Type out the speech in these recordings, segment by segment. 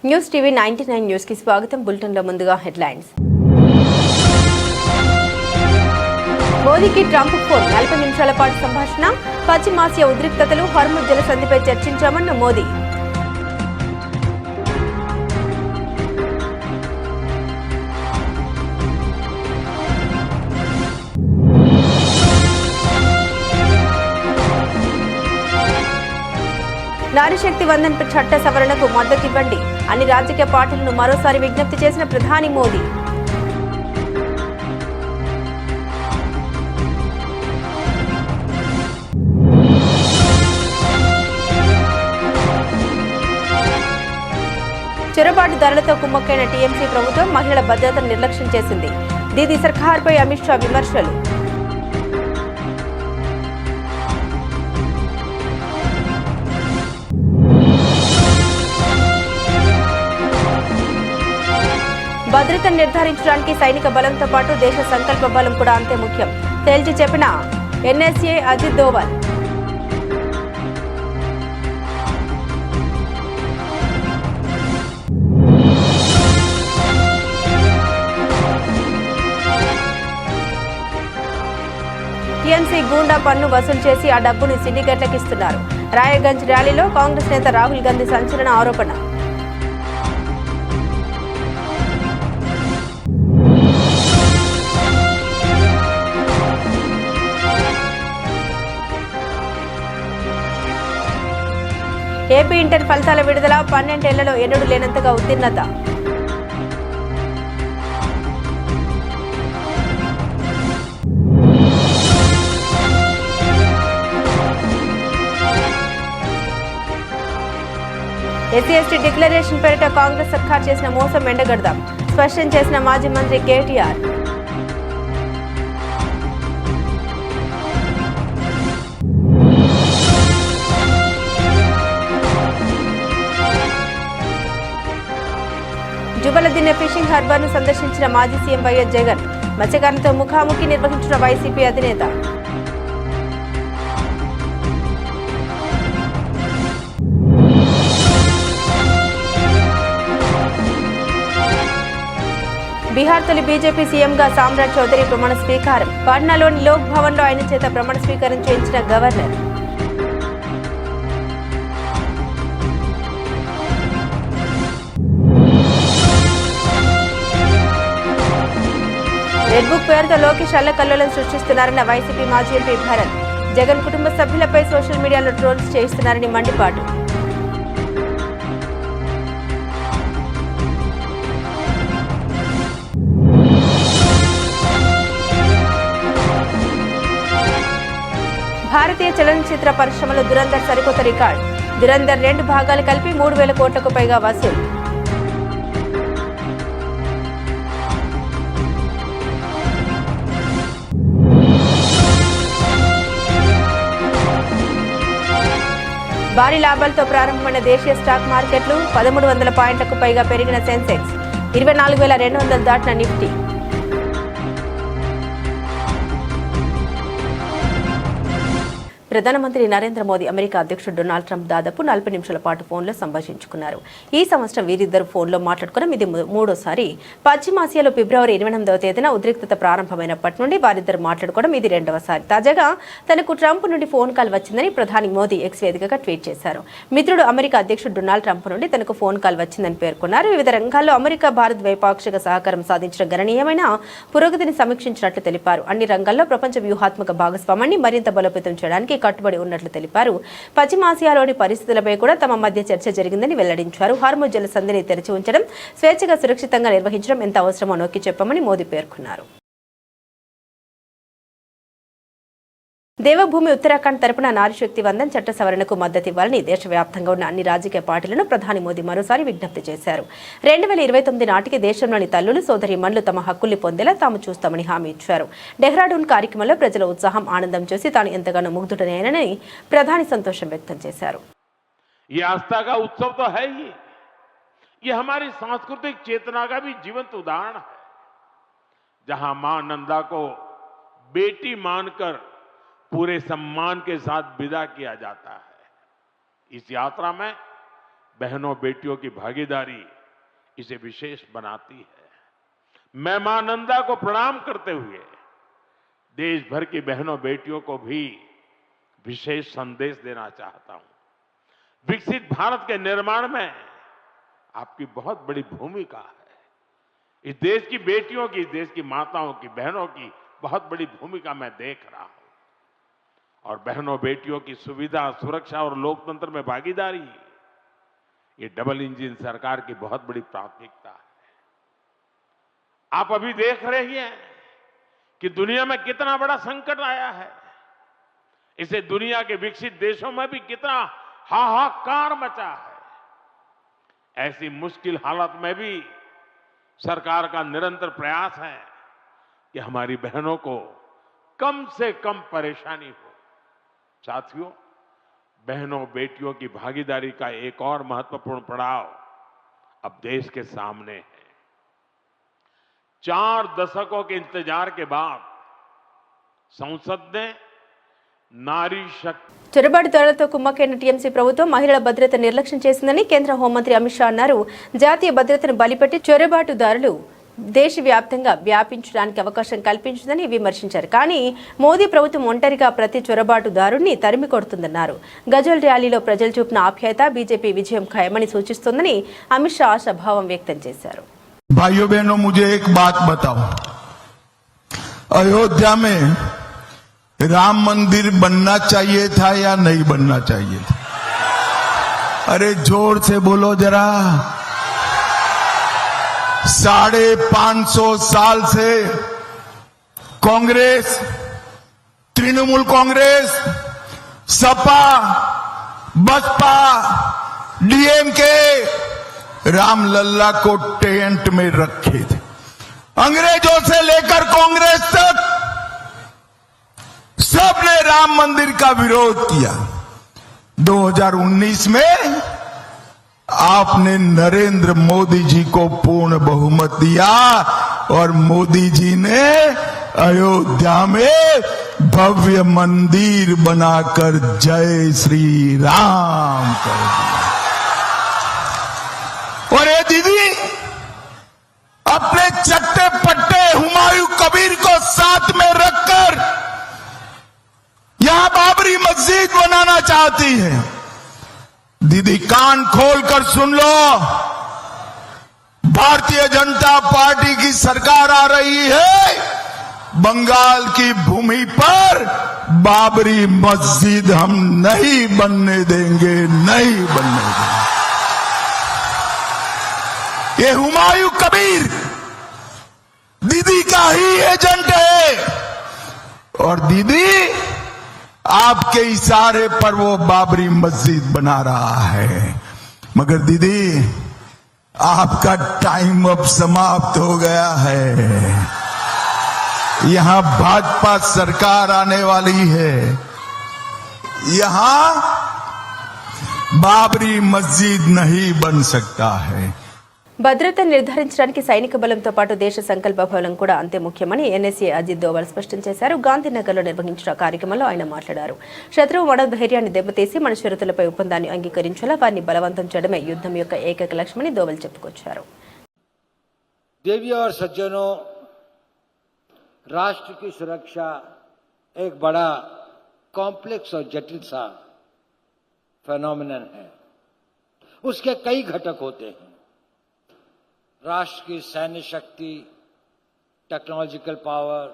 News TV 99 news కి స్వాగతం. Bulletin లో ముందుగా హెడ్లైన్స్. మోదీకి ట్రంప్ ఫోన్ 40 నిమిషాల పాటు సంభాషణ. పశ్చిమాసియా ఉద్రిక్తతలు, హార్ముజ్ జలసంధిపై చర్చించామన్న మోదీ. నారీశక్తి వందన్ చట్ట సవరణకు మద్దతివ్వండి. అన్ని రాజకీయ పార్టీలను మరోసారి విజ్ఞప్తి చేసిన ప్రధాని మోదీ. చొరబాటుదారులతో కుమ్మక్కైన టీఎంసీ ప్రభుత్వం మహిళల భద్రతను నిర్లక్ష్యం చేసింది. దీదీ సర్కార్పై అమిత్ షా విమర్శలు. భద్రతను నిర్ధారించడానికి సైనిక బలంతో పాటు దేశ సంకల్ప బలం కూడా అంతే ముఖ్యం తేల్చి చెప్పిన ఎన్ఎస్ఏ అజిత్ దోవల్. టీఎంసీ గూండా పన్ను వసూలు చేసి ఆ డబ్బుని సిండికేట్లకు ఇస్తున్నారు. రాయగంజ్ ర్యాలీలో కాంగ్రెస్ నేత రాహుల్ గాంధీ సంచలన ఆరోపణ. ఏపీ ఇంటర్ ఫలితాల విడుదల. 12 ఏళ్లలో ఎన్నడూ లేనంతగా ఉత్తీర్ణత. ఎస్సీ ఎస్టీ డిక్లరేషన్ పేరిట కాంగ్రెస్ సర్కార్ చేసిన మోసం ఎండగడదాం స్పష్టం చేసిన మాజీ మంత్రి కేటీఆర్. జుబలదిన్న ఫిషింగ్ హార్బర్ ను సందర్శించిన మాజీ సీఎం వైఎస్ జగన్. మత్స్యకారులతో ముఖాముఖి నిర్వహించిన వైసీపీ అధినేత. బీహార్ తొలి బీజేపీ సీఎంగా సామ్రాట్ చౌదరి ప్రమాణ స్వీకారం. పాట్నాలోని లోక్ భవన్ లో ఆయన చేత ప్రమాణ స్వీకారం చేయించిన గవర్నర్. రెడ్ బుక్ పేరుతో లోకేష్ అల్లకల్లోలం సృష్టిస్తున్నారన్న వైసీపీ మాజీ ఎంపీ భరత్. జగన్ కుటుంబ సభ్యులపై సోషల్ మీడియాలో ట్రోల్స్ చేయిస్తున్నారని మండిపాటు. భారతీయ చలనచిత్ర పరిశ్రమలో దురంధర్ సరికొత్త రికార్డ్. దురంధర్ 2 భాగాలు కలిపి 3,000 కోట్లకు పైగా వసూలు. భారీ లాభాలతో ప్రారంభమైన దేశీయ స్టాక్ మార్కెట్లు. 1,300 పాయింట్లకు పైగా పెరిగిన సెన్సెక్స్. 24,200 దాటిన నిఫ్టీ. ప్రధానమంత్రి నరేంద్ర మోదీ అమెరికా అధ్యక్షుడు డొనాల్డ్ ట్రంప్ దాదాపు 40 నిమిషాల పాటు ఫోన్లో సంభాషించుకున్నారు. ఈ సంవత్సరం వీరిద్దరు ఫోన్లో మాట్లాడుకోవడం ఇది మూడోసారి. పశ్చిమాసియాలో ఫిబ్రవరి 28వ తేదీన ఉద్రిక్తత ప్రారంభమైనప్పటి నుండి వారిద్దరు మాట్లాడుకోవడం ఇది రెండవసారి. తాజాగా తనకు ట్రంప్ నుండి ఫోన్ కాల్ వచ్చిందని ప్రధాని మోదీ ఎక్స్ వేదికగా ట్వీట్ చేశారు. మిత్రుడు అమెరికా అధ్యక్షుడు డొనాల్డ్ ట్రంప్ నుండి తనకు ఫోన్ కాల్ వచ్చిందని పేర్కొన్నారు. వివిధ రంగాల్లో అమెరికా భారత్ ద్వైపాక్షిక సహకారం సాధించిన గణనీయమైన పురోగతిని సమీక్షించినట్లు తెలిపారు. అన్ని రంగాల్లో ప్రపంచ వ్యూహాత్మక భాగస్వామ్యాన్ని మరింత బలోపేతం చేయడానికి కట్టుబడి ఉన్నట్లు తెలిపారు. పశ్చిమాసియాలోని పరిస్థితులపై కూడా తమ మధ్య చర్చ జరిగిందని వెల్లడించారు. హార్ముజ్ జలసంధిని తెరిచి ఉంచడం, స్వేచ్ఛగా సురక్షితంగా నిర్వహించడం ఎంత అవసరమో నొక్కి చెప్పామని మోదీ పేర్కొన్నారు. దేవభూమి ఉత్తరాఖండ్ తరపున నారీశక్తి వందన్ చట్ట సవరణకు మద్దతివ్వాలని దేశవ్యాప్తంగా ఉన్న అన్ని రాజకీయ పార్టీలను ప్రధాని మోదీ మరోసారి విజ్ఞప్తి చేశారు. 2029 నాటికి దేశంలోని తల్లులు సోదరీమణులు తమ హక్కుల్ని పొందేలా తాము చూస్తామని హామీ ఇచ్చారు. డెహ్రాడూన్ కార్యక్రమంలో ప్రజల ఉత్సాహం, ఆనందం చూసి తాను ఎంతగానో ముగ్ధుడనని ప్రధాని సంతోషం వ్యక్తం చేశారు. ये हमारी सांस्कृतिक चेतना का भी जीवंत उदाहरण है, जहां मां नंदा को बेटी मानकर पूरे सम्मान के साथ विदा किया जाता है। इस यात्रा में बहनों बेटियों की भागीदारी इसे विशेष बनाती है। मैं मां नंदा को प्रणाम करते हुए देश भर की बहनों बेटियों को भी विशेष संदेश देना चाहता हूं। विकसित भारत के निर्माण में आपकी बहुत बड़ी भूमिका है। इस देश की बेटियों की, इस देश की माताओं की, बहनों की बहुत बड़ी भूमिका मैं देख रहा हूं। और बहनों बेटियों की सुविधा, सुरक्षा और लोकतंत्र में भागीदारी, ये डबल इंजन सरकार की बहुत बड़ी प्राथमिकता है। आप अभी देख रहे हैं कि दुनिया में कितना बड़ा संकट आया है। इसे दुनिया के विकसित देशों में भी कितना हाहाकार मचा है। ऐसी मुश्किल हालत में भी सरकार का निरंतर प्रयास है कि हमारी बहनों को कम से कम परेशानी हो। साथियों, बहनों बेटियों की भागीदारी का एक और महत्वपूर्ण पड़ाव अब देश के सामने है। 4 दशकों के इंतजार के बाद संसद ने नारी शक्ति చొరబాటుదారులతో కుమ్మక్కైన టీఎంసీ ప్రభుత్వం మహిళల భద్రత నిర్లక్ష్యం చేసిందని కేంద్ర హోంమంత్రి అమిత్ షా అన్నారు. జాతీయ భద్రతను బలిపెట్టి చొరబాటుదారులు దేశవ్యాప్తంగా వ్యాపించడానికి అవకాశం కల్పించిందని విమర్శించారు. కానీ మోదీ ప్రభుత్వం ఒంటరిగా ప్రతి చొరబాటుదారుణ్ణి తరిమి కొడుతుందన్నారు. గజల్ ర్యాలీలో ప్రజలు చూపిన ఆప్యాయత బీజేపీ విజయం ఖాయమని సూచిస్తోందని అమిత్ షా ఆశాభావం వ్యక్తం చేశారు. भाइयों बहनों, मुझे एक बात बताओ, अयोध्या में राम मंदिर बनना चाहिए था या नहीं बनना चाहिए था? अरे जोर से बोलो जरा। 550 साल से कांग्रेस, तृणमूल कांग्रेस, सपा, बसपा, डीएमके रामलल्ला को टेंट में रखे थे। अंग्रेजों से लेकर कांग्रेस तक सबने राम मंदिर का विरोध किया। 2019 में आपने नरेंद्र मोदी जी को पूर्ण बहुमत दिया और मोदी जी ने अयोध्या में भव्य मंदिर बनाकर जय श्री राम कर दिया। और ये दीदी अपने चट्टे पट्टे हुमायूं कबीर को साथ में रखकर यहां बाबरी मस्जिद बनाना चाहती है। दीदी कान खोलकर सुन लो, भारतीय जनता पार्टी की सरकार आ रही है। बंगाल की भूमि पर बाबरी मस्जिद हम नहीं बनने देंगे, नहीं बनने देंगे। ये हुमायूं कबीर दीदी का ही एजेंट है और दीदी आपके इशारे पर वो बाबरी मस्जिद बना रहा है। मगर दीदी आपका टाइम अब समाप्त हो गया है। यहां भाजपा सरकार आने वाली है। यहां बाबरी मस्जिद नहीं बन सकता है। భద్రతను నిర్ధారించడానికి సైనిక బలంతో పాటు దేశ సంకల్ప బలం కూడా అంతే ముఖ్యమని ఎన్ఎస్ఏ అజిత్ దోవల్ స్పష్టం చేశారు. గాంధీనగర్లో నిర్వహించిన కార్యక్రమంలో ఆయన మాట్లాడారు. శత్రువు మనోధైర్యాన్ని దెబ్బతీసి మన షరతులపై ఒప్పందాన్ని అంగీకరించేలా వారిని బలవంతం చేయడమే యుద్ధం యొక్క ఏకైక లక్ష్యమని దోవల్ చెప్పుకొచ్చారు. देवियों और सज्जनों, राष्ट्र की सुरक्षा एक बड़ा कॉम्प्लेक्स और जटिल सा फेनोमेनन है। उसके कई घटक होते हैं। राष्ट्र की सैन्य शक्ति, टेक्नोलॉजिकल पावर,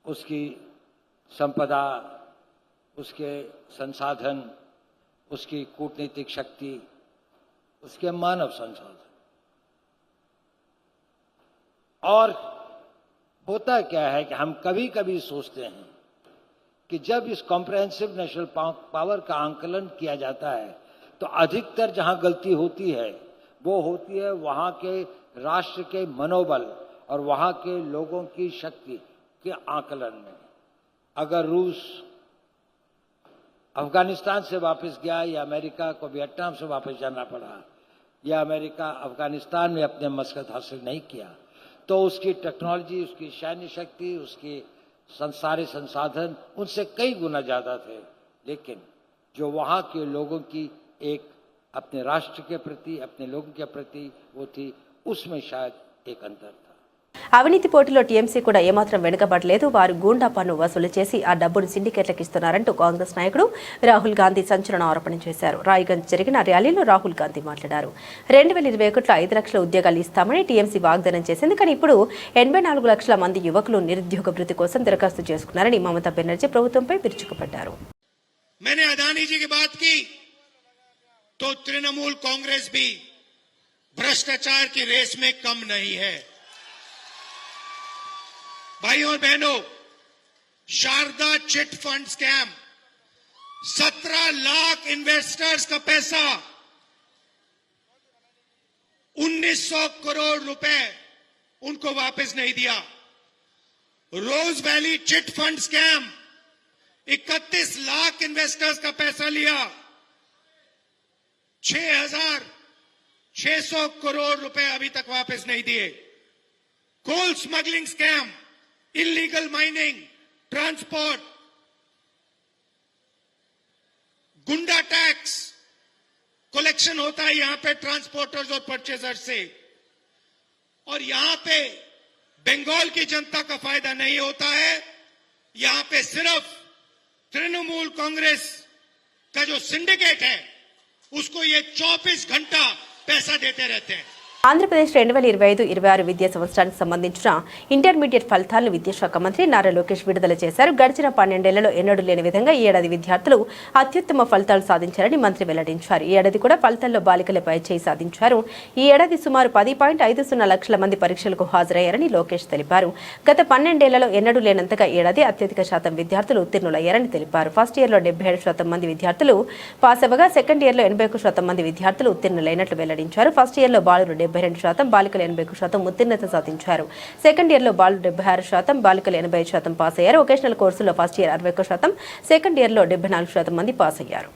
उसकी संपदा, उसके संसाधन, उसकी कूटनीतिक शक्ति, उसके मानव संसाधन। और होता क्या है कि हम कभी कभी सोचते हैं कि जब इस कॉम्प्रहेंसिव नेशनल पावर का आंकलन किया जाता है तो अधिकतर जहां गलती होती है वो होती है वहां के राष्ट्र के मनोबल और वहां के लोगों की शक्ति के आकलन में। अगर रूस अफगानिस्तान से वापस गया या अमेरिका को वियतनाम से वापस जाना पड़ा या अमेरिका अफगानिस्तान में अपने मकसद हासिल नहीं किया तो उसकी टेक्नोलॉजी, उसकी सैन्य शक्ति, उसके सारे संसाधन उनसे कई गुना ज्यादा थे। लेकिन जो वहां के लोगों की एक अपने राष्ट्र के प्रति, अपने लोगों के प्रति वो थी, उसमें शायद एक अंतर था। అవినీతి పోటీలో టీఎంసీ కూడా ఏమాత్రం వెనుకబడలేదు. వారు గూండా పన్ను వసూలు చేసి ఆ డబ్బును సిండికేట్లకు ఇస్తున్నారంటూ కాంగ్రెస్ నాయకుడు రాహుల్ గాంధీ సంచలన ఆరోపణ చేశారు. రాయ్గంజ్ జరిగిన ర్యాలీలో రాహుల్ గాంధీ మాట్లాడారు. 2021లో 5 లక్షల ఉద్యోగాలు ఇస్తామని టీఎంసీ వాగ్దానం చేసింది. కానీ ఇప్పుడు 84 లక్షల మంది యువకులు నిరుద్యోగ భృతి కోసం దరఖాస్తు చేసుకున్నారని మమతా బెనర్జీ ప్రభుత్వంపై విరుచుకుపడ్డారు. मैंने अदानी जी की बात की तो तृणमूल कांग्रेस भी भ्रष्टाचार की रेस में कम नहीं है। भाइयों और बहनों, Sharda chit fund scam, 17 lakh investors का पैसा, 1900 करोड़ रुपए उनको वापस नहीं दिया। Rose Valley chit fund scam, 31 lakh investors का पैसा लिया, 6,600 करोड़ रुपए अभी तक वापस नहीं दिए। Coal smuggling scam, illegal mining, transport, goonda tax collection होता है यहां पे ट्रांसपोर्टर्स और परचेजर्स से, और यहां पे बंगाल की जनता का फायदा नहीं होता है। यहां पे सिर्फ तृणमूल कांग्रेस का जो सिंडिकेट है उसको ये 24 घंटा पैसा देते रहते हैं। ఆంధ్రప్రదేశ్ 2025-26 విద్యా సంవత్సరానికి సంబంధించిన ఇంటర్మీడియట్ ఫలితాలను విద్యాశాఖ మంత్రి నారా లోకేష్ విడుదల చేశారు. గడిచిన 12 ఏళ్లలో ఎన్నడూ లేని విధంగా ఈ ఏడాది విద్యార్థులు అత్యుత్తమ ఫలితాలు సాధించారని మంత్రి వెల్లడించారు. ఈ ఏడాది కూడా ఫలితాల్లో బాలికలపై చేయి సాధించారు. ఈ ఏడాది సుమారు 10.50 లక్షల మంది పరీక్షలకు హాజరయ్యారని లోకేష్ తెలిపారు. గత 12 ఏళ్లలో ఎన్నడూ లేనంతగా ఏడాది అత్యధిక శాతం విద్యార్థులు ఉత్తీర్ణులయ్యారని తెలిపారు. ఫస్ట్ ఇయర్లో 77% మంది విద్యార్థులు పాస్ అవ్వగా సెకండ్ ఇయర్లో 81% మంది విద్యార్థులు ఉత్తీర్ణులైనట్లు వెల్లడించారు. ఫస్ట్ ఇయర్లో బాలురు 72%, బాలికలు 81% ఉత్తీర్ణత సాధించారు. సెకండ్ ఇయర్లో బాలురు 76%, బాలికలు 85% పాస్ అయ్యారు. వొకేషనల్ కోర్సులో ఫస్ట్ ఇయర్ 61%, సెకండ్ ఇయర్లో 74% మంది పాస్ అయ్యారు.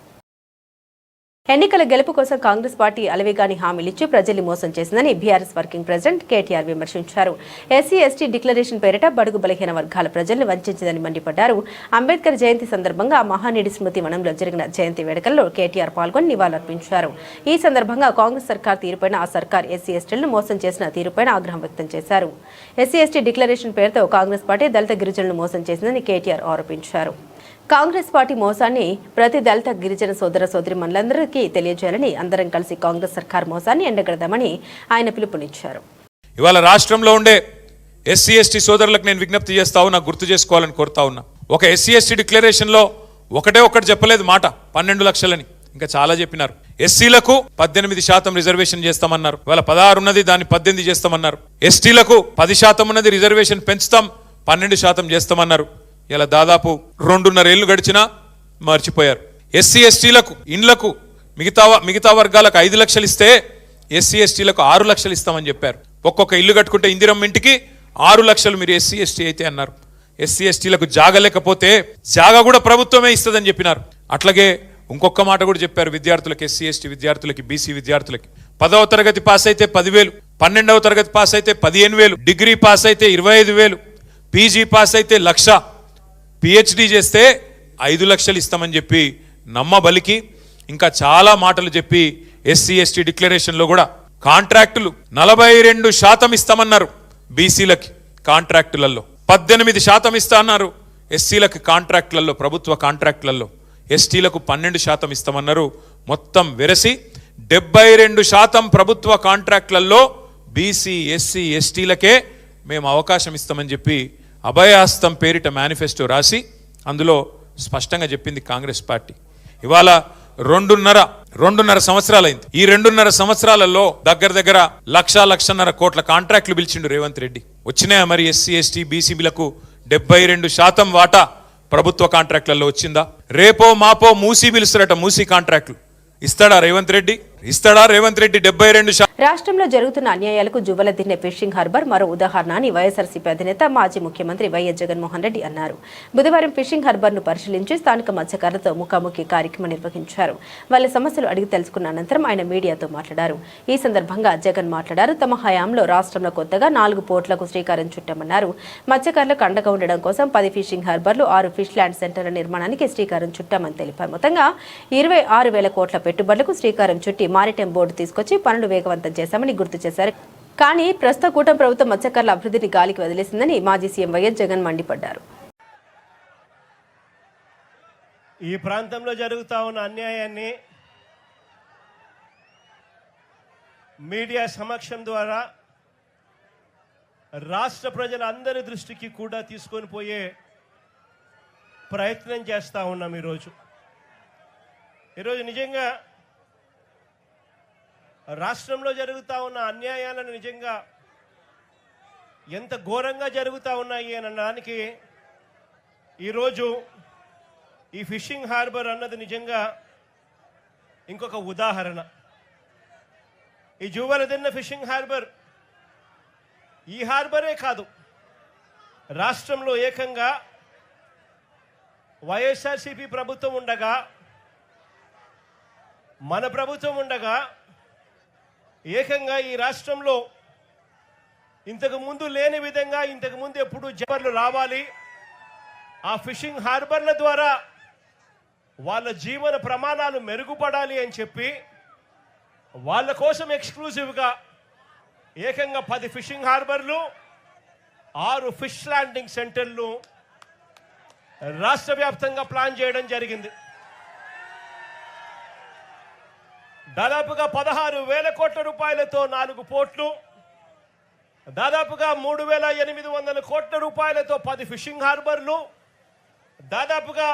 ఎన్నికల గెలుపు కోసం కాంగ్రెస్ పార్టీ అలవిగాని హామీలిచ్చి ప్రజల్ని మోసం చేసిందని బీఆర్ఎస్ వర్కింగ్ ప్రెసిడెంట్ కేటీఆర్ విమర్శించారు. ఎస్సీ/ఎస్టీ డిక్లరేషన్ పేరిట బడుగు బలహీన వర్గాల ప్రజల్ని వంచిందని మండిపడ్డారు. అంబేద్కర్ జయంతి సందర్భంగా మహానీడి స్మృతి వనంలో జరిగిన జయంతి వేడుకల్లో కేటీఆర్ పాల్గొని నివాళులర్పించారు. ఈ సందర్భంగా కాంగ్రెస్ సర్కార్ తీరుపైన ఆ సర్కార్ ఎస్సీ/ఎస్టీలను మోసం చేసిన తీరుపైన ఆగ్రహం వ్యక్తం చేశారు. ఎస్సీ/ఎస్టీ డిక్లరేషన్ పేరుతో కాంగ్రెస్ పార్టీ దళిత గిరిజనులను మోసం చేసిందని కేటీఆర్ ఆరోపించారు. కాంగ్రెస్ పార్టీ మోసాన్ని ప్రతి దళిత గిరిజన సోదర సోదరిమణులందరికీ తెలియజేయాలని, అందరం కలిసి కాంగ్రెస్ సర్కార్ మోసాన్ని ఎండగడదామని ఆయన పిలుపునిచ్చారు. ఇవాళ రాష్ట్రంలో ఉండే ఎస్సీ/ఎస్టీ సోదరులకు నేను విజ్ఞప్తి చేస్తా ఉన్నా, గుర్తు చేసుకోవాలని కోరుతా ఉన్నా. ఒక ఎస్సీ/ఎస్టీ డిక్లరేషన్లో ఒకటి చెప్పలేదు మాట 12 లక్షలని, ఇంకా చాలా చెప్పినారు. ఎస్సీలకు 18% రిజర్వేషన్ చేస్తామన్నారు. ఇవాళ 16 ఉన్నది, దాన్ని 18 చేస్తామన్నారు. ఎస్టీలకు 10% ఉన్నది, రిజర్వేషన్ పెంచుతాం 12% చేస్తామన్నారు. ఇలా దాదాపు 2.5 ఏళ్లు గడిచినా మర్చిపోయారు. ఎస్సీ/ఎస్టీలకు ఇండ్లకు మిగతా వర్గాలకు 5 లక్షలు ఇస్తే ఎస్సీ/ఎస్టీలకు 6 లక్షలు ఇస్తామని చెప్పారు. ఒక్కొక్క ఇల్లు కట్టుకుంటే ఇందిరమ్మ ఇంటికి 6 లక్షలు మీరు ఎస్సీ/ఎస్టీ అయితే అన్నారు. ఎస్సీ/ఎస్టీలకు జాగా లేకపోతే జాగా కూడా ప్రభుత్వమే ఇస్తుందని చెప్పినారు. అట్లాగే ఇంకొక మాట కూడా చెప్పారు విద్యార్థులకు, ఎస్సీ/ఎస్టీ విద్యార్థులకి, బీసీ విద్యార్థులకి 10వ తరగతి పాస్ అయితే 10,000, 12వ తరగతి పాస్ అయితే 15,000, డిగ్రీ పాస్ అయితే 25,000, పీజీ పాస్ అయితే 1,00,000, పిహెచ్డి చేస్తే 5 లక్షలు ఇస్తామని చెప్పి నమ్మబలికి ఇంకా చాలా మాటలు చెప్పి ఎస్సీ/ఎస్టీ డిక్లరేషన్లో కూడా కాంట్రాక్టులు 42% ఇస్తామన్నారు. బీసీలకి కాంట్రాక్టులలో 18% ఇస్తా అన్నారు. ఎస్సీలకు కాంట్రాక్టులలో, ప్రభుత్వ కాంట్రాక్టులలో, ఎస్టీలకు 12% ఇస్తామన్నారు. మొత్తం వెరసి 72% ప్రభుత్వ కాంట్రాక్టులలో బీసీ, ఎస్సీ, ఎస్టీలకే మేము అవకాశం ఇస్తామని చెప్పి అభయహస్తం పేరిట మేనిఫెస్టో రాసి అందులో స్పష్టంగా చెప్పింది కాంగ్రెస్ పార్టీ. ఇవాళ 2.5 సంవత్సరాలైంది. ఈ 2.5 సంవత్సరాలలో దగ్గర 1,00,00,000 కోట్ల కాంట్రాక్టులు పిలిచిండు రేవంత్ రెడ్డి. వచ్చినాయా మరి ఎస్సీ/ఎస్టీ బీసీలకు 72% వాటా ప్రభుత్వ కాంట్రాక్టులలో వచ్చిందా? రేపో మాపో మూసీ పిలుస్తారట, మూసీ కాంట్రాక్టులు ఇస్తాడా రేవంత్ రెడ్డి? 72%? రాష్ట్రంలో జరుగుతున్న అన్యాయాలకు జువ్వలదిన్నె ఫిషింగ్ హార్బర్ మరో ఉదాహరణ అని వైఎస్ఆర్సీపీ అధినేత మాజీ ముఖ్యమంత్రి వైఎస్ జగన్మోహన్ రెడ్డి అన్నారు. బుధవారం ఫిషింగ్ హార్బర్ను పరిశీలించి స్థానిక మత్స్యకారులతో ముఖాముఖి కార్యక్రమం నిర్వహించారు. వాళ్ళ సమస్యలు అడిగి తెలుసుకున్న అనంతరం ఆయన మీడియాతో మాట్లాడారు. ఈ సందర్భంగా జగన్ మాట్లాడారు. తమ హయాంలో రాష్ట్రంలో కొత్తగా 4 పోర్టులకు శ్రీకారం చుట్టామన్నారు. మత్స్యకారులకు అండగా ఉండడం కోసం 10 ఫిషింగ్ హార్బర్లు 6 ఫిష్ ల్యాండ్ సెంటర్ల నిర్మాణానికి శ్రీకారం చుట్టామని తెలిపారు. మొత్తంగా 26,000 కోట్ల పెట్టుబడులకు శ్రీకారం చుట్టి మారిటైమ్ బోర్డు తీసుకొచ్చి పనులు వేగవంతం చేశామని గుర్తు చేశారు. కానీ ప్రస్తుత కూటమి ప్రభుత్వం మత్స్యకారుల అభివృద్ధిని గాలికి వదిలేసిందని మాజీ సీఎం వైఎస్ జగన్ మండిపడ్డారు. ఈ ప్రాంతంలో జరుగుతా ఉన్న అన్యాయాన్ని మీడియా సమక్షం ద్వారా రాష్ట్ర ప్రజలందరి దృష్టికి కూడా తీసుకొని పోయే ప్రయత్నం చేస్తూ ఉన్నాం. ఈరోజు నిజంగా రాష్ట్రంలో జరుగుతూ ఉన్న అన్యాయాలను నిజంగా ఎంత ఘోరంగా జరుగుతూ ఉన్నాయి అని అనడానికి ఈరోజు ఈ ఫిషింగ్ హార్బర్ అన్నది నిజంగా ఇంకొక ఉదాహరణ. ఈ జువ్వలదిన్నె ఫిషింగ్ హార్బర్ ఈ హార్బరే కాదు, రాష్ట్రంలో ఏకంగా వైఎస్ఆర్సీపీ ప్రభుత్వం ఉండగా, మన ప్రభుత్వం ఉండగా ఏకంగా ఈ రాష్ట్రంలో ఇంతకు ముందు లేని విధంగా ఇంతకు ముందు ఎప్పుడు జబర్లు రావాలి, ఆ ఫిషింగ్ హార్బర్ల ద్వారా వాళ్ళ జీవన ప్రమాణాలు మెరుగుపడాలి అని చెప్పి వాళ్ళ కోసం ఎక్స్క్లూజివ్గా ఏకంగా 10 ఫిషింగ్ హార్బర్లు 6 ఫిష్ ల్యాండింగ్ సెంటర్లు రాష్ట్ర వ్యాప్తంగా ప్లాన్ చేయడం జరిగింది. దాదాపుగా 16,000 కోట్ల రూపాయలతో 4 పోర్ట్లు, దాదాపుగా 3,800 కోట్ల రూపాయలతో 10 ఫిషింగ్ హార్బర్లు, దాదాపుగా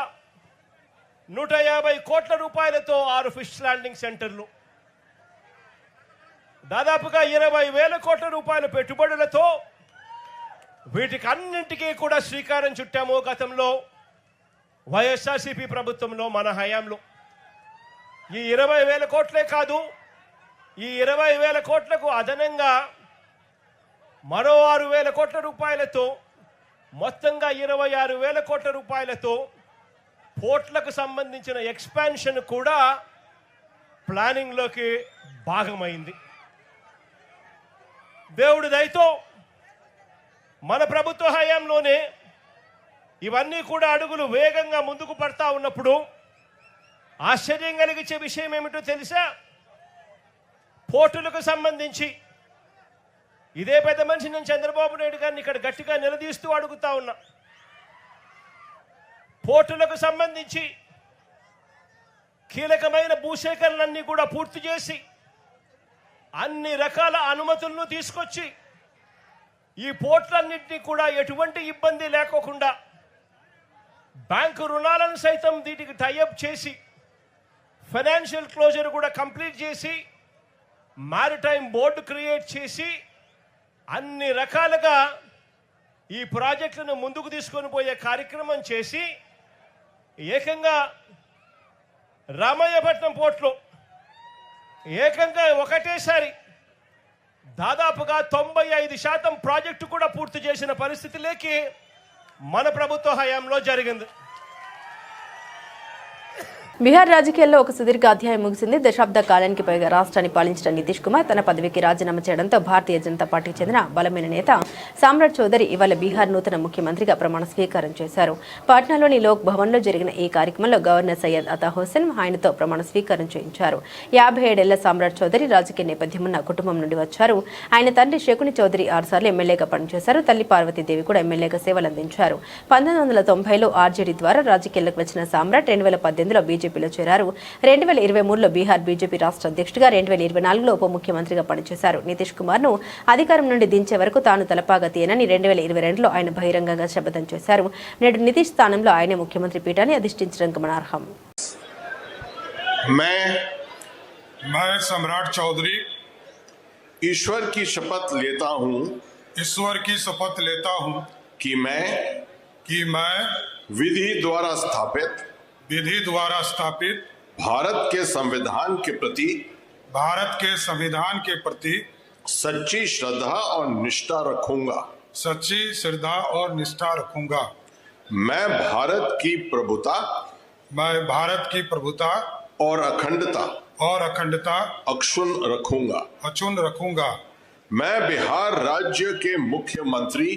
150 కోట్ల రూపాయలతో 6 ఫిష్ ల్యాండింగ్ సెంటర్లు, దాదాపుగా 20,000 కోట్ల రూపాయల పెట్టుబడులతో వీటికి అన్నింటికీ కూడా శ్రీకారం చుట్టాము గతంలో వైఎస్ఆర్సీపీ ప్రభుత్వంలో, మన హయాంలో. ఈ 20,000 కోట్లే కాదు, ఈ 20,000 కోట్లకు అదనంగా మరో 6,000 కోట్ల రూపాయలతో మొత్తంగా 26,000 కోట్ల రూపాయలతో పోర్ట్లకు సంబంధించిన ఎక్స్పాన్షన్ కూడా ప్లానింగ్లోకి భాగమైంది. దేవుడి దయతో మన ప్రభుత్వ హయాంలోనే ఇవన్నీ కూడా అడుగులు వేగంగా ముందుకు పడతా ఉన్నప్పుడు ఆశ్చర్యం కలిగించే విషయం ఏమిటో తెలుసా? పోర్టులకు సంబంధించి ఇదే పెద్ద మనిషి నేను చంద్రబాబు నాయుడు గారిని ఇక్కడ గట్టిగా నిలదీస్తూ అడుగుతా ఉన్నా. పోర్టులకు సంబంధించి కీలకమైన భూసేకరణలన్నీ కూడా పూర్తి చేసి అన్ని రకాల అనుమతులను తీసుకొచ్చి ఈ పోర్టులన్నింటినీ కూడా ఎటువంటి ఇబ్బంది లేకోకుండా బ్యాంకు రుణాలను సైతం వీటికి టైఅప్ చేసి ఫైనాన్షియల్ క్లోజర్ కూడా కంప్లీట్ చేసి మారిటైమ్ బోర్డు క్రియేట్ చేసి అన్ని రకాలుగా ఈ ప్రాజెక్టులను ముందుకు తీసుకొని పోయే కార్యక్రమం చేసి ఏకంగా రామయ్యపట్నం పోర్టులో ఏకంగా ఒకటేసారి దాదాపుగా 95% ప్రాజెక్టు కూడా పూర్తి చేసిన పరిస్థితిలోకి మన ప్రభుత్వ హయాంలో జరిగింది. బీహార్ రాజకీయాల్లో ఒక సుదీర్ఘ అధ్యాయం ముగిసింది. దశాబ్ద కాలానికి పైగా రాష్ట్రాన్ని పాలించిన నితీష్ కుమార్ తన పదవికి రాజీనామా చేయడంతో భారతీయ జనతా పార్టీకి చెందిన బలమైన నేత సామ్రాట్ చౌదరి ఇవాళ బీహార్ నూతన ముఖ్యమంత్రిగా ప్రమాణ స్వీకారం చేశారు. పాట్నాలోని లోక్ భవన్లో జరిగిన ఈ కార్యక్రమంలో గవర్నర్ సయ్యద్ అతా హుస్సేన్ ఆయనతో ప్రమాణ స్వీకారం చేయించారు. 57 ఏళ్ల సామ్రాట్ చౌదరి రాజకీయ నేపథ్యమున్న కుటుంబం నుండి వచ్చారు. ఆయన తండ్రి శకుని చౌదరి 6 సార్లు ఎమ్మెల్యేగా పనిచేశారు. తల్లి పార్వతీదేవి కూడా ఎమ్మెల్యేగా సేవలందించారు. 1990లో ఆర్జేడీ ద్వారా రాజకీయాల్లోకి వచ్చిన సామ్రాట్ 2018లో బీజేపీలో చేరారు. 2023లో బీహార్ బీజేపీ రాష్ట్ర అధ్యక్షుడిగా, 2024లో ఉప ముఖ్యమంత్రిగా పనిచేశారు. నితీష్ కుమార్ ను అధికారం నుండి దించే వరకు తాను తలపాగా తీయనని 2022లో ఆయన బహిరంగంగా శపథం చేశారు. నేడు నితీష్ స్థానంలో ఆయన ముఖ్యమంత్రి పీఠాన్ని అధిష్ఠించడం గమనార్హం. मैं सम्राट चौधरी ईश्वर की शपथ लेता हूं कि मैं विधि द्वारा स्थापित भारत के संविधान के प्रति भारत के संविधान के प्रति सच्ची श्रद्धा और निष्ठा रखूंगा। सच्ची श्रद्धा और निष्ठा रखूंगा। मैं भारत की प्रभुता मैं भारत की प्रभुता और अखंडता अक्षुण्ण रखूंगा। मैं बिहार राज्य के मुख्यमंत्री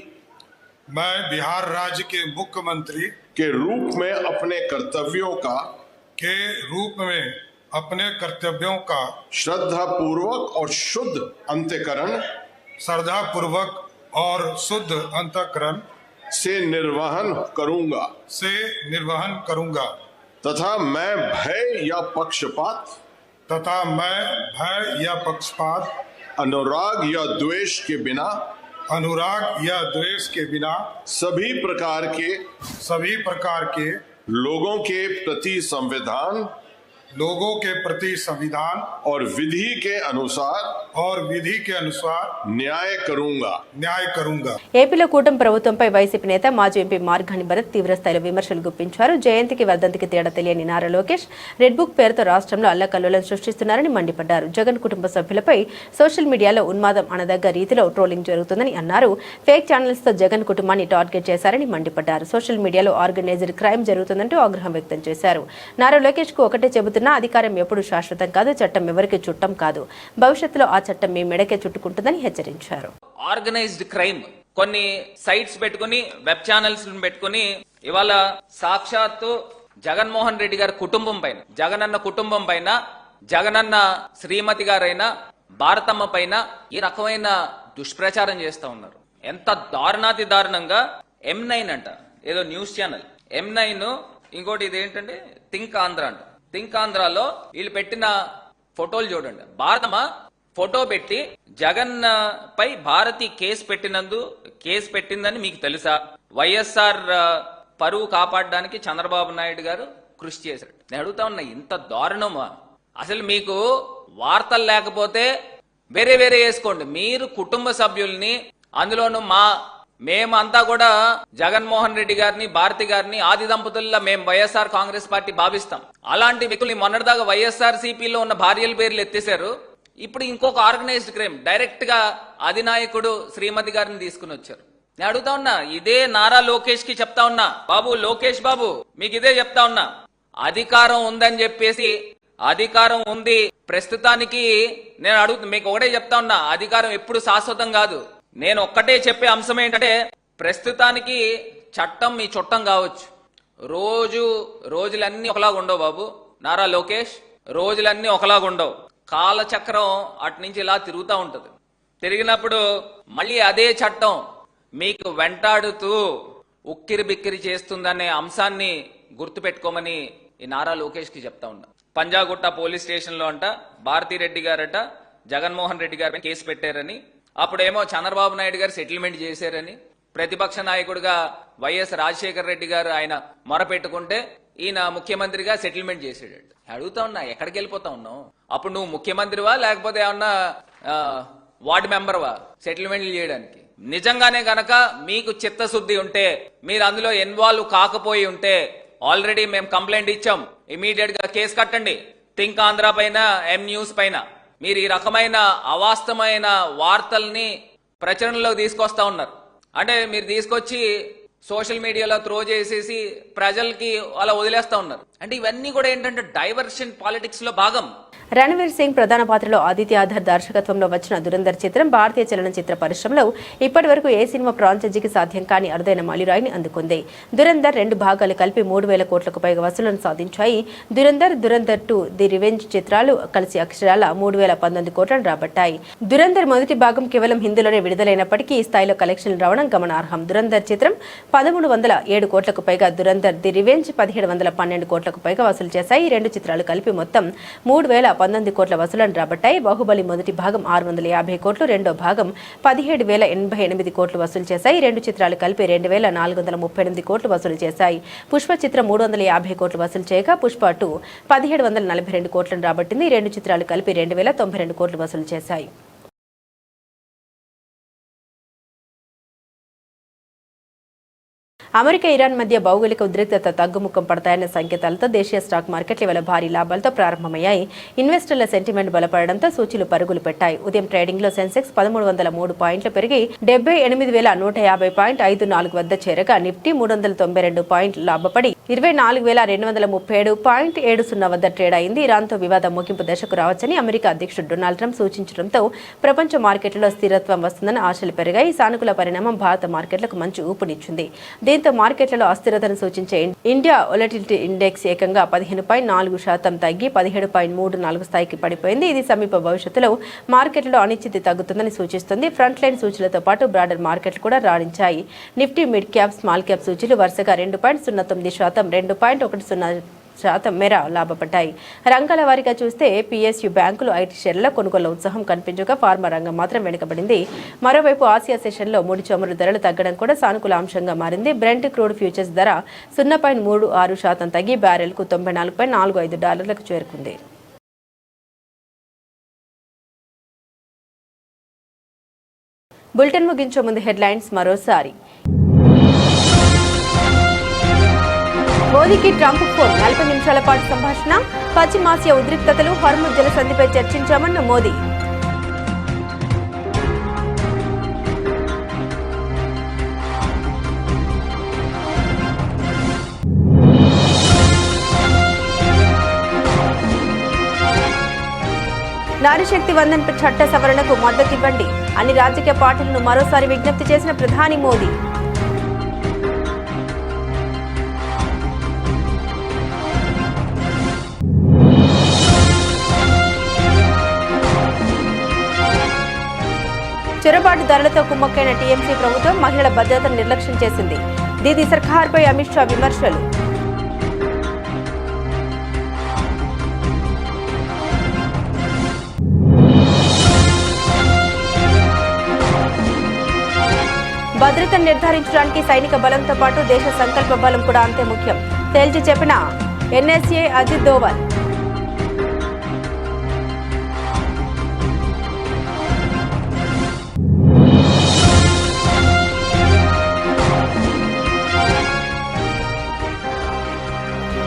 के रूप में अपने कर्तव्यों का श्रद्धा पूर्वक और शुद्ध अंतःकरण से निर्वहन करूंगा तथा मैं भय या पक्षपात अनुराग या द्वेष के बिना सभी प्रकार के लोगों के प्रति संविधान और विधि के अनुसार न्याय करूंगा। ఏపీలో కూటమి ప్రభుత్వంపై వైసీపీ నేత మాజీ ఎంపీ మార్గాని భరత్ తీవ్రస్థాయిలో విమర్శలు గుప్పించారు. జయంతికి వర్ధంతికి తేడా తెలియని నారా లోకేష్ రెడ్ బుక్ పేరుతో రాష్ట్రంలో అల్లకల్లోలం సృష్టిస్తున్నారని మండిపడ్డారు. జగన్ కుటుంబ సభ్యులపై సోషల్ మీడియాలో ఉన్మాదం అనదగ్గ రీతిలో ట్రోలింగ్ జరుగుతుందని అన్నారు. ఫేక్ ఛానల్స్ తో జగన్ కుటుంబాన్ని టార్గెట్ చేశారని మండిపడ్డారు. సోషల్ మీడియాలో ఆర్గనైజ్డ్ క్రైమ్ జరుగుతుందంటూ ఆగ్రహం వ్యక్తం చేశారు. నారా లోకేష్ కు ఒకటే చెబుతున్నా, అధికారం ఎప్పుడు శాశ్వతం కాదు, చట్టం ఎవరికి చుట్టం కాదు, భవిష్యత్తులో ఆ చట్టం మీ మెడకే చుట్టుకుంటుందని హెచ్చరించారు. ఆర్గనైజ్డ్ క్రైమ్ కొన్ని సైట్స్ పెట్టుకుని, వెబ్ ఛానల్స్ పెట్టుకుని ఇవాళ సాక్షాత్తు జగన్మోహన్ రెడ్డి గారి కుటుంబం పైన, జగనన్న కుటుంబం పైన, జగనన్న శ్రీమతి గారైన భారతమ్మ పైన ఈ రకమైన దుష్ప్రచారం చేస్తా ఉన్నారు. ఎంత దారుణాతి దారుణంగా M9 అంట, ఏదో న్యూస్ ఛానల్ M9, ఇంకోటి ఇదేంటంటే థింక్ ఆంధ్ర అంట. థింక్ ఆంధ్రాలో వీళ్ళు పెట్టిన ఫోటోలు చూడండి. భారతమ్మ ఫోటో పెట్టి జగన్ పై భారతి కేసు పెట్టిందని మీకు తెలుసా? వైఎస్ఆర్ పరువు కాపాడడానికి చంద్రబాబు నాయుడు గారు కృషి చేశారు. నేను అడుగుతా ఉన్నా, ఇంత దారుణమా? అసలు మీకు వార్తలు లేకపోతే వేరే వేసుకోండి. మీరు కుటుంబ సభ్యుల్ని, అందులోనూ మేమంతా కూడా జగన్మోహన్ రెడ్డి గారిని, భారతి గారిని ఆది దంపతుల్లో మేము వైఎస్ఆర్ కాంగ్రెస్ పార్టీ భావిస్తాం. అలాంటి వ్యక్తులు మొన్నటిదాకా వైఎస్ఆర్ సిపిలో ఉన్న భార్యల పేర్లు ఎత్తేశారు. ఇప్పుడు ఇంకొక ఆర్గనైజ్డ్ క్రైమ్ డైరెక్ట్ గా అధినాయకుడు శ్రీమతి గారిని తీసుకుని వచ్చారు. నేను అడుగుతా ఉన్నా, ఇదే నారా లోకేష్ కి చెప్తా ఉన్నా, బాబు లోకేష్ బాబు మీకు ఇదే చెప్తా ఉన్నా, అధికారం ఉందని చెప్పేసి, అధికారం ఉంది ప్రస్తుతానికి, నేను మీకు ఒకటే చెప్తా ఉన్నా, అధికారం ఎప్పుడు శాశ్వతం కాదు. నేను ఒక్కటే చెప్పే అంశం ఏంటంటే, ప్రస్తుతానికి చట్టం మీ చుట్టం కావచ్చు, రోజులన్నీ ఒకలాగా ఉండవు బాబు నారా లోకేష్, రోజులన్నీ ఒకలాగా ఉండవు. కాలచక్రం అటు నుంచి ఇలా తిరుగుతూ ఉంటది. తిరిగినప్పుడు మళ్ళీ అదే చట్టం మీకు వెంటాడుతూ ఉక్కిరి బిక్కిరి చేస్తుందనే అంశాన్ని గుర్తుపెట్టుకోమని ఈ నారా లోకేష్ కి చెప్తా ఉన్నా. పంజాగుట్ట పోలీస్ స్టేషన్ లో అంట భారతిరెడ్డి గారట జగన్మోహన్ రెడ్డి గారి కేసు పెట్టారని, అప్పుడేమో చంద్రబాబు నాయుడు గారు సెటిల్మెంట్ చేశారని, ప్రతిపక్ష నాయకుడిగా వైఎస్ రాజశేఖర రెడ్డి గారు ఆయన మొరపెట్టుకుంటే ఈయన ముఖ్యమంత్రిగా సెటిల్మెంట్ చేసాడు. అడుగుతా ఉన్నా, ఎక్కడికి వెళ్ళిపోతా ఉన్నావు? అప్పుడు నువ్వు ముఖ్యమంత్రివా లేకపోతే ఏమన్నా వార్డు మెంబర్వా సెటిల్మెంట్లు చేయడానికి? నిజంగానే గనక మీకు చిత్తశుద్ధి ఉంటే, మీరు అందులో ఇన్వాల్వ్ కాకపోయి ఉంటే, ఆల్రెడీ మేము కంప్లైంట్ ఇచ్చాం, ఇమీడియట్ గా కేసు కట్టండి. థింక్ ఆంధ్ర పైన, M న్యూస్ పైన మీరు ఈ రకమైన అవాస్తవమైన వార్తల్ని ప్రచురణలోకి తీసుకొస్తా ఉన్నారు. అంటే మీరు తీసుకొచ్చి సోషల్ మీడియాలో త్రో చేసేసి ప్రజలకి అలా వదిలేస్తా ఉన్నారు. అంటే ఇవన్నీ కూడా ఏంటంటే డైవర్షన్ పాలిటిక్స్ లో భాగం. రణవీర్ సింగ్ ప్రధాన పాత్రలో ఆదిత్య ఆధార్ దర్శకత్వంలో వచ్చిన దురంధర్ చిత్రం భారతీయ చలనచిత్ర పరిశ్రమలో ఇప్పటి వరకు ఏ సినిమా ఫ్రాంచైజీకి సాధ్యం కాని అరుదైన మైలురాయిని అందుకుంది. దురంధర్ 2 భాగాలు కలిపి 3,000 కోట్లకు పైగా వసూళ్లను సాధించాయి. దురంధర్ 2 ది రివెంజ్ చిత్రాలు కలిసి అక్షరాల 3,019 కోట్లను రాబట్టాయి. దురంధర్ మొదటి భాగం కేవలం హిందీలోనే విడుదలైనప్పటికీ ఈ స్థాయిలో కలెక్షన్లు రావడం గమనార్హం. దురంధర్ చిత్రం 1,307 కోట్లకు పైగా, దురంధర్ ది రివెంజ్ 1,712 కోట్లకు పైగా వసూలు చేశాయి. ఈ 2 చిత్రాలు కలిపి మొత్తం 3,019 కోట్ల వసూలను రాబట్టాయి. బాహుబలి మొదటి భాగం 650 కోట్లు, రెండో భాగం 17,088 కోట్లు వసూలు చేశాయి. 2 చిత్రాలు కలిపి 2,438 కోట్లు వసూలు చేశాయి. పుష్ప చిత్రం 350 కోట్లు వసూలు చేయగా, పుష్ప 2 1,742 కోట్లను రాబట్టింది. 2 చిత్రాలు కలిపి 2,092 కోట్లు వసూలు చేశాయి. అమెరికా ఇరాన్ మధ్య భౌగోళిక ఉద్రిక్తత తగ్గుముఖం పడతాయన్న సంకేతాలతో దేశీయ స్టాక్ మార్కెట్లు ఇవాళ భారీ లాభాలతో ప్రారంభమయ్యాయి. ఇన్వెస్టర్ల సెంటిమెంట్ బలపడడంతో సూచీలు పరుగులు పెట్టాయి. ఉదయం ట్రేడింగ్ లో సెన్సెక్స్ 1303 పాయింట్లు పెరిగి 78,150.54 వద్ద చేరగా నిఫ్టీ 392 పాయింట్లు లాభపడి 24,237.70 వద్ద ట్రేడ్ అయింది. ఇరాన్తో వివాదం ముగింపు దశకు రావచ్చని అమెరికా అధ్యక్షుడు డొనాల్డ్ ట్రంప్ సూచించడంతో ప్రపంచ మార్కెట్లలో స్థిరత్వం వస్తుందని ఆశలు పెరిగాయి. సానుకూల పరిణామం భారత మార్కెట్లకు మంచి ఊపునిచ్చింది. దీంతో మార్కెట్లలో అస్థిరతను సూచించే ఇండియా వొలటిలిటీ ఇండెక్స్ ఏకంగా 15.4% తగ్గి 17.34 స్థాయికి పడిపోయింది. ఇది సమీప భవిష్యత్తులో మార్కెట్లో అనిశ్చితి తగ్గుతుందని సూచిస్తుంది. ఫ్రంట్ లైన్ సూచీలతో పాటు బ్రాడర్ మార్కెట్లు కూడా రాణించాయి. Nifty mid cap, small cap సూచీలు వరుసగా 2.09%, 2.10% మేర లాభపడ్డాయి. రంగాల వారీగా చూస్తే పిఎస్యు బ్యాంకులు, ఐటీ షేర్లలో కొనుగోలు ఉత్సాహం కనిపించగా ఫార్మా రంగం మాత్రం వెనుకబడింది. మరోవైపు ఆసియా సెషన్లో ముడి చమురు ధరలు తగ్గడం కూడా సానుకూల అంశంగా మారింది. బ్రెంట్ క్రూడ్ ఫ్యూచర్స్ ధర 0.36% తగ్గి బ్యారెల్కు $94.45 చేరుకుంది. బులెటిన్ ముగించే ముందు హెడ్లైన్స్ మరోసారి. మోదీకి ట్రంప్ ఫోన్, 40 నిమిషాల పాటు సంభాషణ. పశ్చిమాసియా ఉద్రిక్తతలు, హర్ముజ్ జలసంధిపై చర్చించామన్న మోదీ. నారీశక్తి వందన్ చట్ట సవరణకు మద్దతివ్వండి. అన్ని రాజకీయ పార్టీలను మరోసారి విజ్ఞప్తి చేసిన ప్రధాని మోదీ. చొరబాటుదారులతో కుమ్మక్కైన టీఎంసీ ప్రభుత్వం మహిళల భద్రతను నిర్లక్ష్యం చేసింది. దీదీ సర్కార్పై అమిత్ షా విమర్శలు. భద్రతను నిర్ధారించడానికి సైనిక బలంతో పాటు దేశ సంకల్ప బలం కూడా అంతే ముఖ్యం, తేల్చి చెప్పిన ఎన్ఎస్ఏ అజిత్ దోవల్.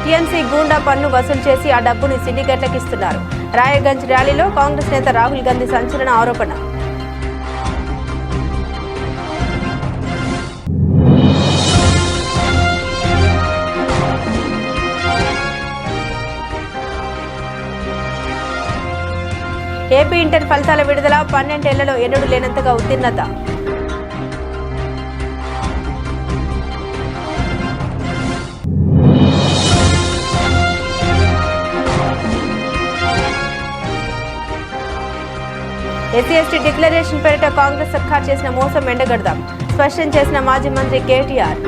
టీఎంసీ గూండా పన్ను వసూలు చేసి ఆ డబ్బును సిండికేట్లకు ఇస్తున్నారు. రాయగంజ్ ర్యాలీలో కాంగ్రెస్ నేత రాహుల్ గాంధీ సంచలన ఆరోపణ. ఏపీ ఇంటర్ ఫలితాల విడుదల, 12 ఏళ్లలో ఎన్నడూ లేనంతగా ఉత్తీర్ణత. ఎస్సీ/ఎస్టీ డిక్లరేషన్ పేరిట కాంగ్రెస్ సర్కార్ చేసిన మోసం ఎండగడదాం, స్పష్టం చేసిన మాజీ మంత్రి కేటీఆర్.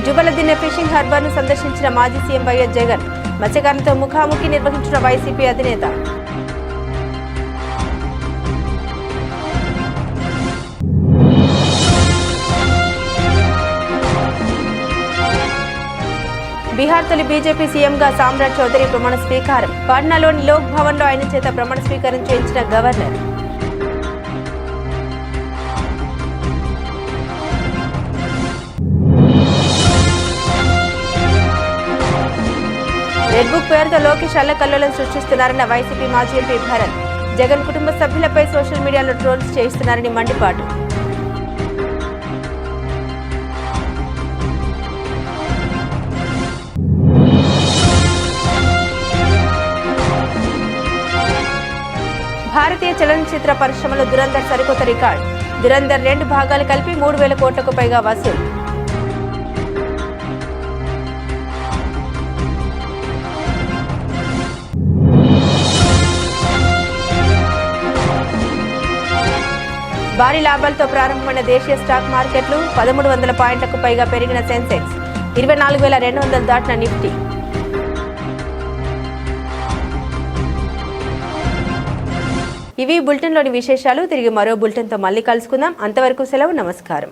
జుబలదిన్నె ఫిషింగ్ హార్బర్ ను సందర్శించిన మాజీ సీఎం వైఎస్ జగన్. మత్స్యకారులతో ముఖాముఖి నిర్వహించిన వైసీపీ అధినేత. బీహార్ తొలి బీజేపీ సీఎంగా సామ్రాట్ చౌదరి ప్రమాణ స్వీకారం. పాట్నాలోని లోక్ భవన్ లో ఆయన చేత ప్రమాణ స్వీకారం చేయించిన గవర్నర్. రెడ్ బుక్ పేరుతో లోకేష్ అల్లకల్లోలం సృష్టిస్తున్నారన్న వైసీపీ మాజీ ఎంపీ భరత్. జగన్ కుటుంబ సభ్యులపై సోషల్ మీడియాలో ట్రోల్స్ చేయిస్తున్నారని మండిపాటు. భారతీయ చలనచిత్ర పరిశ్రమలో దురంధర్ సరికొత్త రికార్డ్. దురంధర్ 2 భాగాలు కలిపి 3,000 కోట్లకు పైగా వసూలు. భారీ లాభాలతో ప్రారంభమైన దేశీయ స్టాక్ మార్కెట్లు, 1,300 పాయింట్లకు పైగా పెరిగిన సెన్సెక్స్, 24,200 దాటిన నిఫ్టీ. ఇవి బులెటిన్లోని విశేషాలు. తిరిగి మరో బులెటిన్తో మళ్ళీ కలుసుకుందాం. అంతవరకు సెలవు, నమస్కారం.